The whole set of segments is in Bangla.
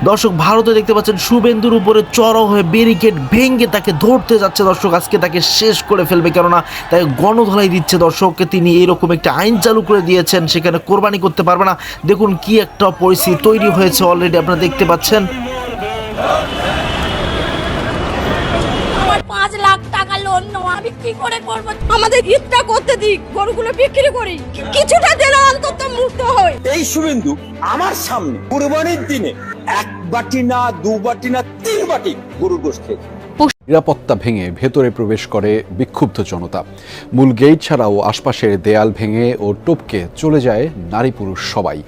দর্শক ভারতে দেখতে পাচ্ছেন শুভেন্দুর উপরে চড়াও হয়ে ব্যারিকেড ভেঙে তাকে ধরতে যাচ্ছে দর্শক, আজকে তাকে শেষ করে ফেলবে, কেননা তাকে গণধোলাই দিচ্ছে দর্শক। তিনি এরকম একটা আইন চালু করে দিয়েছেন, সেখানে কোরবানি করতে পারবে না। দেখুন কি একটা পরিস্থিতি তৈরি হয়েছে অলরেডি, আপনারা দেখতে পাচ্ছেন। 5 লাখ টাকা লোন নেওয়া আমি কি করে করব? আমাদের ঈদটা করতে দিক, গরুগুলো বিক্রি করি, কিছুটা দিলে অন্তত মুক্ত হয়। এই শুভেন্দু আমার সামনে কুরবানির দিনে 1 বাটি না 2 বাটি না 3 বাটি গরুর গোশত খেয়েছে। নিরাপত্তা ভেঙে ভেতরে প্রবেশ করে বিক্ষুব্ধ জনতা। মূল গেট ছাড়াও আশপাশের দেয়াল ভেঙে ও টপকে চলে যায় নারী পুরুষ সবাই।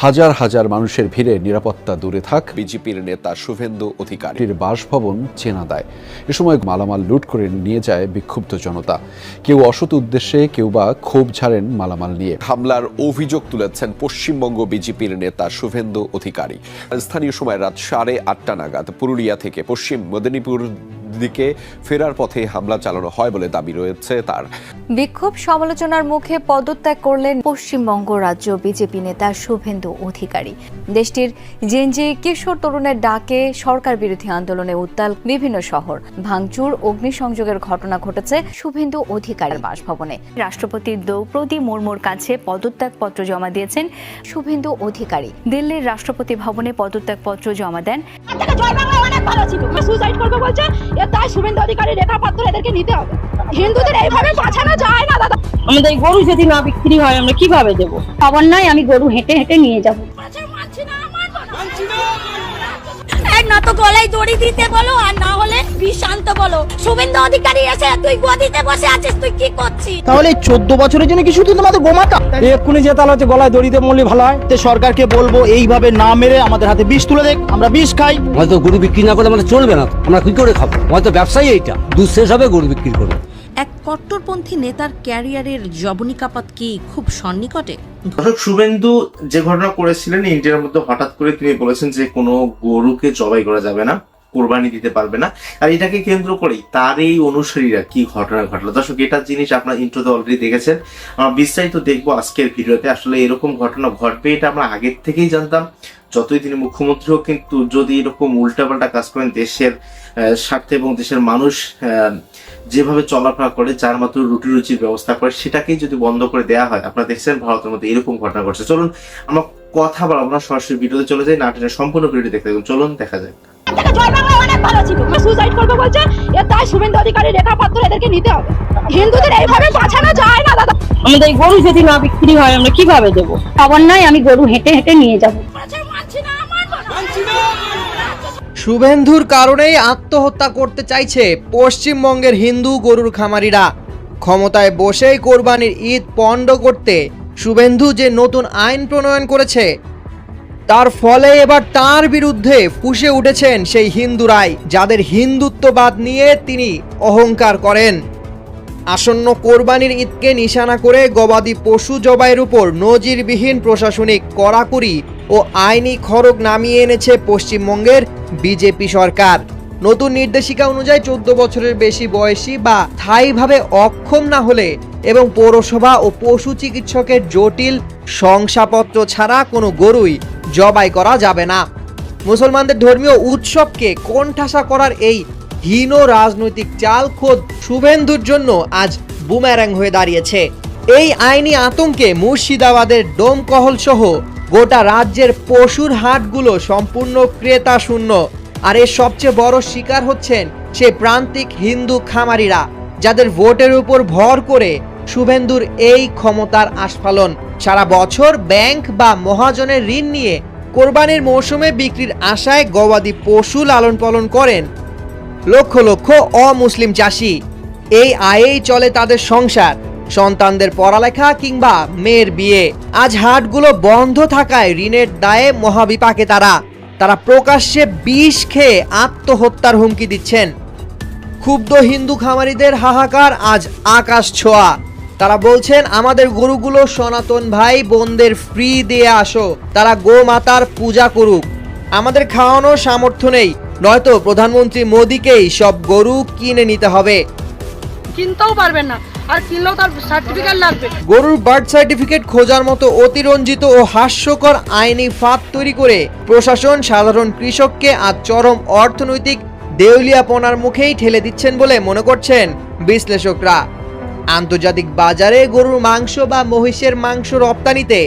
হাজার হাজার মানুষের ভিড়ে নিরাপত্তা দূরে থাক বিজেপির নেতা শুভেন্দু অধিকারীর বাসভবন চেনা দেয়। এ সময় মালামাল লুট করে নিয়ে যায় বিক্ষুব্ধ জনতা। কেউ অসৎ উদ্দেশ্যে, কেউ বা ক্ষোভ ঝাড়েন মালামাল নিয়ে। হামলার অভিযোগ তুলেছেন পশ্চিমবঙ্গ বিজেপির নেতা শুভেন্দু অধিকারী। স্থানীয় সময় রাত 8:30 নাগাদ পুরুলিয়া থেকে পশ্চিম মেদিনীপুর দিকে ফেরার পথে হামলা চালানো হয় বলে দাবি রয়েছে তার। বিক্ষোভ সমালোচনার মুখে পদত্যাগ করলেন পশ্চিমবঙ্গ রাজ্য বিজেপি নেতা শুভেন্দু অধিকারী। দেশটির জেনজি কিশোর তরুণের ডাকে সরকার বিরোধী আন্দোলনে উত্তাল বিভিন্ন শহর। ভাঙচুর, অগ্নিসংযোগের ঘটনা ঘটেছে শুভেন্দু অধিকারীর বাসভবনে। রাষ্ট্রপতি দ্রৌপদী মুর্মুর কাছে পদত্যাগপত্র জমা দিয়েছেন শুভেন্দু অধিকারী। দিল্লির রাষ্ট্রপতি ভবনে পদত্যাগপত্র জমা দেন। তাই শুভেন্দু অধিকারী রেখাপত্র এদেরকে নিতে হবে। হিন্দুদের এইভাবে বাঁচানো যায় না দাদা। আমাদের গরু যদি না বিক্রি হয় আমরা কিভাবে দেবো? খবর নাই, আমি গরু হেঁটে হেঁটে নিয়ে যাবো। না তো গলায় দড়ি দিতে বলো, আর না হলে বিশান্ত বলো। শুভেন্দু অধিকারী এসে তুই গদিতে বসে আছিস, তুই কি করছিস? তাহলে 14 বছরের জন্য কি শুধু তোমাদের গোমাতা? এক্ষুনি যে তাহলে হচ্ছে গলায় দড়িতে মরলে ভালো হয়। সরকারকে বলবো এইভাবে না মেরে আমাদের হাতে বিষ তুলে দেখ, আমরা বিষ খাই। হয়তো গরু বিক্রি না করলে আমাদের চলবে না, আমরা কি করে খাবো? হয়তো ব্যবসায়ী এইটা দুধ শেষ হবে, গরু বিক্রি করবো। এক কট্টরপন্থী নেতার ক্যারিয়ারের জবনিকাপাত কি খুব সন্নিকটে? দর্শক, শুভেন্দু যে ঘটনা করেছিলেন ইন্ডিয়ার মধ্যে, হঠাৎ করে তিনি বলেছেন যে কোনো গরুকে জবাই করা যাবে না, কোরবানি দিতে পারবে না। আর এটাকে কেন্দ্র করেই তার এই অনুসারীরা কি ঘটনা ঘটলো দর্শক, এটা জিনিস আপনারা ইন্ট্রোতে অলরেডি দেখেছেন। আমরা বিস্তারিত দেখবো আজকের ভিডিওতে। আসলে এরকম ঘটনা ঘটবে এটা আমরা আগের থেকেই জানতাম। যতই তিনি মুখ্যমন্ত্রী হোক, কিন্তু যদি এরকম উল্টাপাল্টা কাজ করেন, দেশের স্বার্থে এবং দেশের মানুষ যেভাবে চলাফেরা করে, যার মাত্র রুটি রুচির ব্যবস্থা করে, সেটাকেই যদি বন্ধ করে দেওয়া হয়, আপনারা দেখছেন ভারতের মধ্যে এরকম ঘটনা ঘটছে। চলুন আমরা কথা বলবো না, সরাসরি ভিডিওতে চলে যাই। নাটকের সম্পূর্ণ ভিডিও দেখতে দেখুন, চলুন দেখা যাক। সুসাইড করবে বলছে, তাই শুভেন্দু অধিকারী রেখাপত্র এদেরকে নিতে হবে। হিন্দুদের এইভাবে বাঁচানো যায় না দাদা। আমাদের গরু যদি না বিক্রি হয় আমরা কিভাবে দেবো? খবর নাই, আমি গরু হেঁটে হেঁটে নিয়ে যাবো। শুভেন্দুর কারণেই আত্মহত্যা করতে চাইছে পশ্চিমবঙ্গের হিন্দু গরুর খামারিরা। ক্ষমতায় বসেই কোরবানির ঈদ পণ্ড করতে শুভেন্দু যে নতুন আইন প্রণয়ন করেছে, তার ফলে এবার তার বিরুদ্ধে ফুঁসে উঠেছেন সেই হিন্দুরাই, যাদের হিন্দুত্ববাদ নিয়ে তিনি অহংকার করেন। আসন্ন কোরবানির ঈদকে নিশানা করে গবাদি পশু জবাইয়ের উপর নজিরবিহীন প্রশাসনিক কড়াকড়ি ও আইনি খড়গ নামিয়ে এনেছে পশ্চিমবঙ্গের বিজেপি সরকার। নতুন নির্দেশিকা অনুযায়ী 14 বছরের বেশি বয়সী বা স্থায়ীভাবে অক্ষম না হলে এবং পৌরসভা ও পশু চিকিৎসকের জটিল শংসাপত্র ছাড়া কোনো গরুই জবাই করা যাবে না। মুসলমানদের ধর্মীয় উৎসবকে কোণঠাসা করার এই হীন রাজনৈতিক চাল খোদ শুভেন্দুর জন্য আজ বুমেরাং হয়ে দাঁড়িয়েছে। এই আইনি আতঙ্কে মুর্শিদাবাদের ডোমকহল সহ গোটা রাজ্যের পশুর হাটগুলো সম্পূর্ণ ক্রেতা শূন্য। আর এর সবচেয়ে বড় শিকার হচ্ছেন সেই প্রান্তিক হিন্দু খামারিরা, যাদের ভোটের উপর ভর করে শুভেন্দুর এই ক্ষমতার আস্ফালন। সারা বছর ব্যাংক বা মহাজনের ঋণ নিয়ে কোরবানির মৌসুমে বিক্রির আশায় গবাদি পশু লালন পালন করেন লক্ষ লক্ষ অমুসলিম চাষি। এই আয়েই চলে তাদের সংসার, সন্তানদের পড়ালেখা কিংবা মেয়ের বিয়ে। আজ হাটগুলো বন্ধ থাকায় ঋণের দায়ে মহাবিপাকে তারা প্রকাশ্যে বিষ খেয়ে আত্মহত্যার হুমকি দিচ্ছেন। ক্ষুব্ধ হিন্দু খামারিদের হাহাকার আজ আকাশ ছোঁয়া। তারা বলছেন, আমাদের গরুগুলো সনাতন ভাই বোনদের ফ্রি দিয়ে আসো, তারা গোমাতার পূজা করুক, আমাদের খাওয়ানোর সামর্থ্য নেই, নয়তো প্রধানমন্ত্রী মোদীকেই সব গরু কিনে নিতে হবে। কিনতেও পারবেন না, আর কিনলেও তার সার্টিফিকেট লাগবে। গরুর বার্থ সার্টিফিকেট খোঁজার মতো অতিরঞ্জিত ও হাস্যকর আইনি ফাঁদ তৈরি করে প্রশাসন সাধারণ কৃষককে আজ চরম অর্থনৈতিক দেউলিয়াপনার মুখেই ঠেলে দিচ্ছেন বলে মনে করছেন বিশ্লেষকরা। আন্তর্জাতিক বাজারে গরুর মাংস বা মহিষের মাংস রপ্তানিতে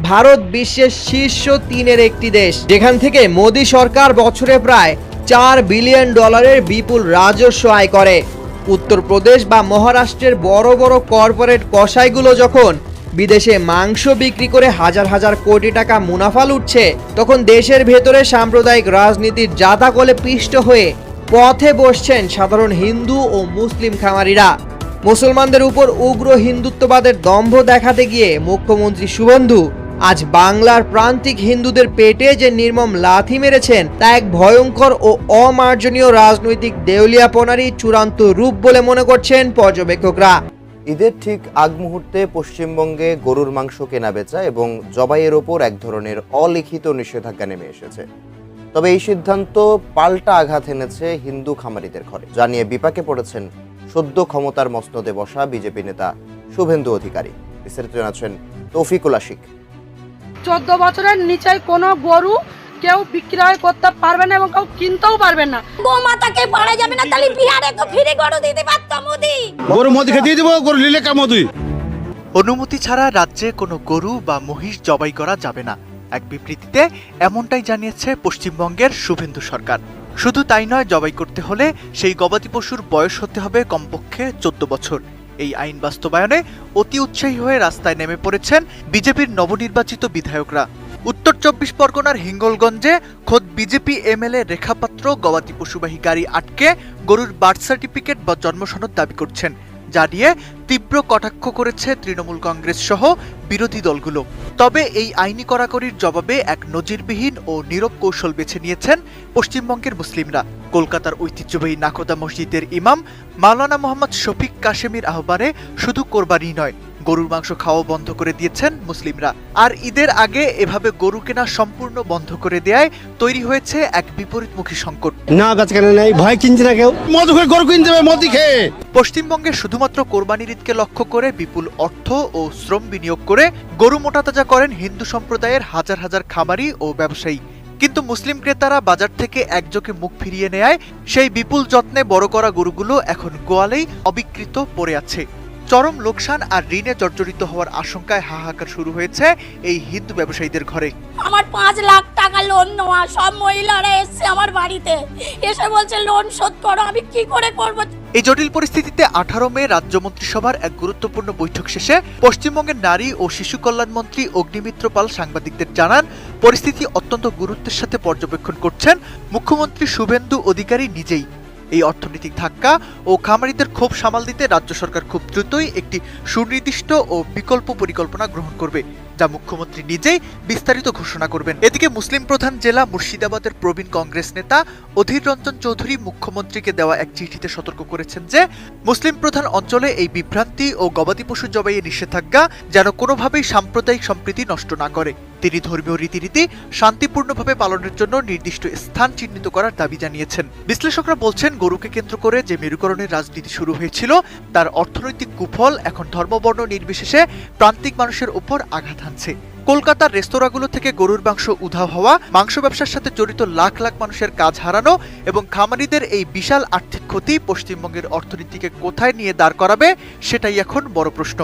ভারত বিশ্বের শীর্ষ 3-এর একটি দেশ, যেখান থেকে মোদী সরকার বছরে প্রায় $4 বিলিয়ন বিপুল রাজস্ব আয় করে। উত্তরপ্রদেশ বা মহারাষ্ট্রের বড় বড় কর্পোরেট কসাইগুলো যখন বিদেশে মাংস বিক্রি করে হাজার হাজার কোটি টাকা মুনাফা লুটছে, তখন দেশের ভেতরে সাম্প্রদায়িক রাজনীতির জাতাকলে পিষ্ট হয়ে পথে বসছেন সাধারণ হিন্দু ও মুসলিম খামারিরা। মুসলমানদের উপর উগ্র হিন্দুত্ববাদের দম্ভ দেখাতে গিয়ে মুখ্যমন্ত্রী শুভেন্দু আজ বাংলার প্রান্তিক হিন্দুদের পেটে যে নির্মম লাথি মেরেছেন তা এক ভয়ঙ্কর ও অমার্জনীয় রাজনৈতিক দেউলিয়াপনারই চূড়ান্ত রূপ বলে মনে করছেন পর্যবেক্ষকরা। ঈদের ঠিক আগ মুহূর্তে পশ্চিমবঙ্গে গরুর মাংস কেনাবেচা এবং জবাইয়ের ওপর এক ধরনের অলিখিত নিষেধাজ্ঞা নেমে এসেছে। তবে এই সিদ্ধান্ত পাল্টা আঘাত এনেছে হিন্দু খামারিদের ঘরে, যা নিয়ে বিপাকে পড়েছেন সদ্য ক্ষমতার মসনদে বসা বিজেপি নেতা শুভেন্দু অধিকারী। বিস্তারিত জানাচ্ছেন তৌফিকুল আশিক। 14 বছরের নিচে কোনো গরু কেউ বিক্রয় করতে পারবে না এবং কেউ কিনতেও পারবে না। গোমাতাকে পারা যাবে না, তাহলে বিহারে তো ফিরে গরু দিতে পারত মোদি। গরু মোদিকে দিয়ে দিব, গরু নিলে কা মোদি। অনুমতি ছাড়া রাজ্যে কোনো গরু বা মহিষ জবাই করা যাবে না, এক বিবৃতিতে এমনটাই জানিয়েছে পশ্চিমবঙ্গের শুভেন্দু সরকার। শুধু তাই নয়, জবাই করতে হলে সেই গবাদি পশুর বয়স হতে হবে কমপক্ষে 14 বছর। এই আইন বাস্তবায়নে অতি উৎসাহী হয়ে রাস্তায় নেমে পড়েছেন বিজেপির নবনির্বাচিত বিধায়করা। উত্তর 24 পরগনার হিঙ্গলগঞ্জে খোদ বিজেপি এমএলএ রেখাপাত্র গবাদি পশুবাহী গাড়ি আটকে গরুর বার্থ সার্টিফিকেট বা জন্মসনদ দাবি করছেন, যা নিয়ে তীব্র কটাক্ষ করেছে তৃণমূল কংগ্রেস সহ বিরোধী দলগুলো। তবে এই আইনি কড়াকড়ির জবাবে এক নজিরবিহীন ও নীরব কৌশল বেছে নিয়েছেন পশ্চিমবঙ্গের মুসলিমরা। কলকাতার ঐতিহ্যবাহী নাকোদা মসজিদের ইমাম মাওলানা মোহাম্মদ শফিক কাশেমির আহ্বানে শুধু কোরবানি নয়, গরুর মাংস খাওয়া বন্ধ করে দিয়েছেন মুসলিমরা। আর ঈদের আগে এভাবে গরু কেনা সম্পূর্ণ বন্ধ করে দেয়ায় তৈরি হয়েছে এক বিপরীতমুখী সংকট। না গাছ কেন নাই, ভয় কিনছে না কেউ, মদ খেয়ে গরু কিনতে হবে, মদ খেয়ে। পশ্চিমবঙ্গে শুধুমাত্র কোরবানির ঈদকে লক্ষ্য করে বিপুল অর্থ ও শ্রম বিনিয়োগ করে গরু মোটাতাজা করেন হিন্দু সম্প্রদায়ের হাজার হাজার খামারি ও ব্যবসায়ী। কিন্তু মুসলিম ক্রেতারা বাজার থেকে একযোগে মুখ ফিরিয়ে নেয় সেই বিপুল যত্নে বড় করা গরুগুলো এখন গোয়ালেই অবিকৃত পড়ে আছে। চরম লোকসান আর ঋণে জর্জরিত হওয়ার আশঙ্কায় হাহাকার শুরু হয়েছে এই হিন্দু ব্যবসায়ীদের ঘরে। আমার 5 লাখ টাকা লোন নেওয়া, সব মহিলারা এসছে আমার বাড়িতে, এসে বলছে লোন শোধ করো, আমি কি করে করব? এই জটিল পরিস্থিতিতে 18 মে রাজ্য মন্ত্রিসভার এক গুরুত্বপূর্ণ বৈঠক শেষে পশ্চিমবঙ্গের নারী ও শিশু কল্যাণ মন্ত্রী অগ্নিমিত্র পাল সাংবাদিকদের জানান, পরিস্থিতি অত্যন্ত গুরুত্বের সাথে পর্যবেক্ষণ করছেন মুখ্যমন্ত্রী শুভেন্দু অধিকারী নিজেই। এই অর্থনৈতিক ধাক্কা ও খামারিদের ক্ষোভ সামাল দিতে রাজ্য সরকার খুব দ্রুতই একটি সুনির্দিষ্ট ও বিকল্প পরিকল্পনা গ্রহণ করবে, যা মুখ্যমন্ত্রী নিজেই বিস্তারিত ঘোষণা করবেন। এদিকে মুসলিম প্রধান জেলা মুর্শিদাবাদের প্রবীণ কংগ্রেস নেতা অধীর রঞ্জন চৌধুরী মুখ্যমন্ত্রীকে দেওয়া এক চিঠিতে সতর্ক করেছেন যে মুসলিম প্রধান অঞ্চলে এই বিভ্রান্তি ও গবাদি পশু জবাইয়ের নিষেধাজ্ঞা যেন কোনোভাবেই সাম্প্রদায়িক সম্প্রীতি নষ্ট না করে। তিনি ধর্মীয় রীতিনীতি শান্তিপূর্ণভাবে পালনের জন্য নির্দিষ্ট স্থান চিহ্নিত করার দাবি জানিয়েছেন। বিশ্লেষকরা বলছেন, গরুকে কেন্দ্র করে যে মেরুকরণের রাজনীতি শুরু হয়েছিল তার অর্থনৈতিক কুফল এখন ধর্মবর্ণ নির্বিশেষে প্রান্তিক মানুষের উপর আঘাত হানছে। কলকাতার রেস্তোরাঁগুলো থেকে গরুর মাংস উধাও হওয়া, মাংস ব্যবসার সাথে জড়িত লাখ লাখ মানুষের কাজ হারানো এবং খামারিদের এই বিশাল আর্থিক ক্ষতি পশ্চিমবঙ্গের অর্থনীতিকে কোথায় নিয়ে দাঁড় করাবে সেটাই এখন বড় প্রশ্ন।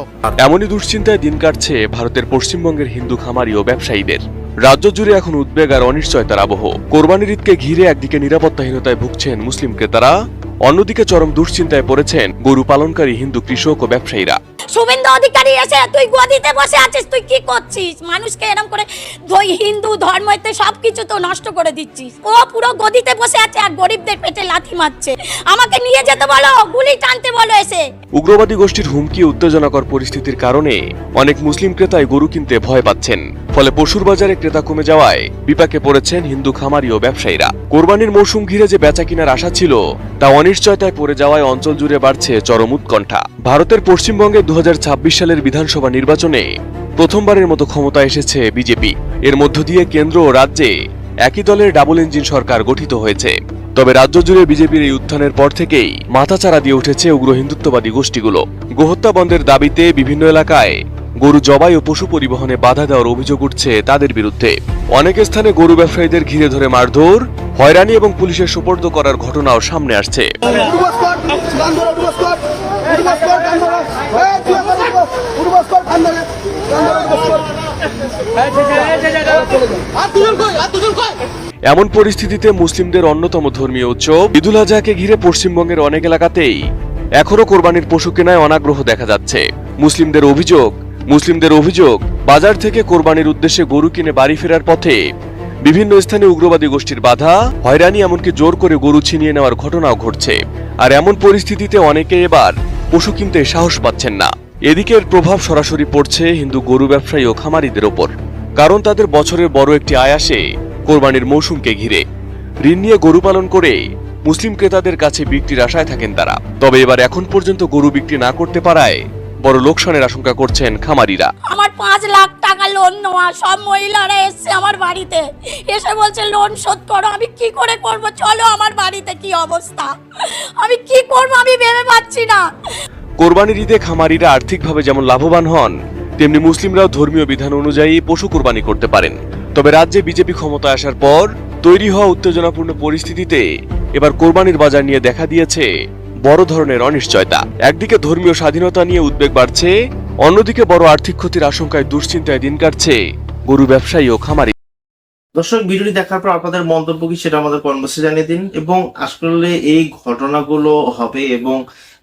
এমনই দুশ্চিন্তায় দিন কাটছে ভারতের পশ্চিমবঙ্গের হিন্দু খামারি ও ব্যবসায়ীদের। রাজ্য জুড়ে এখন উদ্বেগ আর অনিশ্চয়তার আবহ। কোরবানির ঈদকে ঘিরে একদিকে নিরাপত্তাহীনতায় ভুগছেন মুসলিম ক্রেতারা, অন্যদিকে চরম দুশ্চিন্তায় পড়েছেন গরু পালনকারী হিন্দু কৃষক ও ব্যবসায়ীরা। শুভেন্দু অধিকারী এসে তুই গদিতে বসে আছিস, তুই কি করছিস? মানুষকে এরকম করে হিন্দু ধর্মতে সবকিছু তো নষ্ট করে দিচ্ছিস। ও পুরো গদিতে বসে আছে আর গরিবদের পেটে লাথি মারছে। আমাকে নিয়ে যেতে বলো, গুলি টানতে বলো এসে। উগ্রবাদী গোষ্ঠীর হুমকি উত্তেজনাকর পরিস্থিতির কারণে অনেক মুসলিম ক্রেতাই গরু কিনতে ভয় পাচ্ছেন। ফলে পশুর বাজারে ক্রেতা কমে যাওয়ায় বিপাকে পড়েছেন হিন্দু খামারি ও ব্যবসায়ীরা। কোরবানির মৌসুম ঘিরে যে বেচা কিনার আশা ছিল তা অনিশ্চয়তায় পড়ে যাওয়ায় অঞ্চল জুড়ে বাড়ছে চরম উৎকণ্ঠা। ভারতের পশ্চিমবঙ্গে 2026 সালের বিধানসভা নির্বাচনে প্রথমবারের মতো ক্ষমতা এসেছে বিজেপি। এর মধ্য দিয়ে কেন্দ্র ও রাজ্যে একই দলের ডাবল ইঞ্জিন সরকার গঠিত হয়েছে। তবে রাজ্য জুড়ে বিজেপির এই উত্থানের পর থেকেই মাথাচাড়া দিয়ে উঠেছে উগ্র হিন্দুত্ববাদী গোষ্ঠীগুলো। গোহত্যা বন্ধের দাবিতে বিভিন্ন এলাকায় গরু জবাই ও পশু পরিবহনে বাধা দেওয়ার অভিযোগ উঠছে তাদের বিরুদ্ধে। অনেক স্থানে গরু ব্যবসায়ীদের ঘিরে ধরে মারধর, হয়রানি এবং পুলিশের সোপর্দ করার ঘটনাও সামনে আসছে। এমন পরিস্থিতিতে মুসলিমদের অন্যতম ধর্মীয় উৎসব ঈদুল আজহাকে ঘিরে পশ্চিমবঙ্গের অনেক এলাকাতেই এখনো কোরবানির পশু কেনায় অনাগ্রহ দেখা যাচ্ছে। মুসলিমদের অভিযোগ বাজার থেকে কোরবানির উদ্দেশ্যে গরু কিনে বাড়ি ফেরার পথে বিভিন্ন স্থানে উগ্রবাদী গোষ্ঠীর বাধা, হয়রানি, এমনকি জোর করে গরু ছিনিয়ে নেওয়ার ঘটনাও ঘটছে। আর এমন পরিস্থিতিতে অনেকে এবার পশু কিনতে সাহস পাচ্ছেন না। এদিকে এর প্রভাব সরাসরি পড়ছে হিন্দু গরু ব্যবসায়ী ও খামারিদের ওপর, কারণ তাদের বছরের বড় একটি আয় আসে কোরবানির মৌসুমকে ঘিরে। ঋণ নিয়ে গরু পালন করে মুসলিম ক্রেতাদের কাছে বিক্রির আশায় থাকেন তারা। তবে এবার এখন পর্যন্ত গরু বিক্রি না করতে পারায় বড় লোকসানের আশঙ্কা করছেন খামারিরা। আমার 5 লাখ টাকা লোন নেওয়া, সব মহিলারা এসছে আমার বাড়িতে, এসে বলছে লোন শোধ করো। আমি কি করে করব? চলো আমার বাড়িতে কি অবস্থা, আমি কি করব আমি ভেবে পাচ্ছি না। কোরবানির ঈদে খামারিরা আর্থিকভাবে যেমন লাভবান হন, তেমনি মুসলিমরাও ধর্মীয় বিধান অনুযায়ী পশু কোরবানি করতে পারেন। তবে রাজ্যে বিজেপি ক্ষমতায় আসার পর তৈরি হওয়া উত্তেজনাপূর্ণ পরিস্থিতিতে এবার কোরবানির বাজার নিয়ে দেখা দিয়েছে বড় ধরনের অনিশ্চয়তা। একদিকে ধর্মীয় স্বাধীনতা নিয়ে উদ্বেগ বাড়ছে, অন্যদিকে বড় আর্থিক ক্ষতির আশঙ্কায় দুশ্চিন্তায় দিন কাটছে গরু ব্যবসায়ী ও খামারি। দর্শক, ভিডিওটি দেখার পর আপনাদের মন্তব্য কি সেটা আমাদের কমেন্টে জানিয়ে দিন। এবং আসলে এই ঘটনাগুলো হবে এবং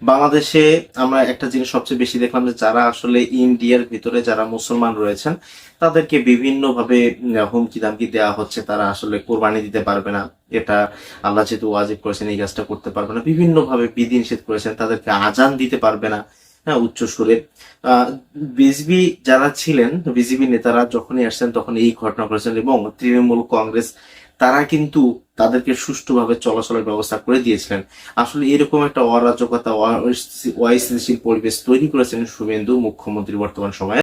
বাংলাদেশে আমরা একটা জিনিস সবচেয়ে বেশি দেখলাম যে যারা আসলে ইন্ডিয়ার ভিতরে যারা মুসলমান রয়েছেন তাদেরকে বিভিন্ন ভাবে হুমকি দামকি দেওয়া হচ্ছে, তারা আসলে কোরবানি দিতে পারবে না, এটা আল্লাহ যেহেতু ওয়াজিব করেছেন এই কাজটা করতে পারবে না, বিভিন্ন ভাবে বিধিনিষেধ করেছেন, তাদেরকে আজান দিতে পারবে না উচ্চ সুরে। বিজেপি যারা ছিলেন, বিজেপি নেতারা যখনই আসছেন তখন এই ঘটনা করেছেন এবং তৃণমূল কংগ্রেস তারা কিন্তু তাদেরকে সুষ্ঠুভাবে চলাচলের ব্যবস্থা করে দিয়েছিলেন। আসলে এরকম একটা অরাজকতা, অস্থিতিশীল পরিবেশ তৈরি করেছেন শুভেন্দু মুখ্যমন্ত্রী বর্তমান সময়ে।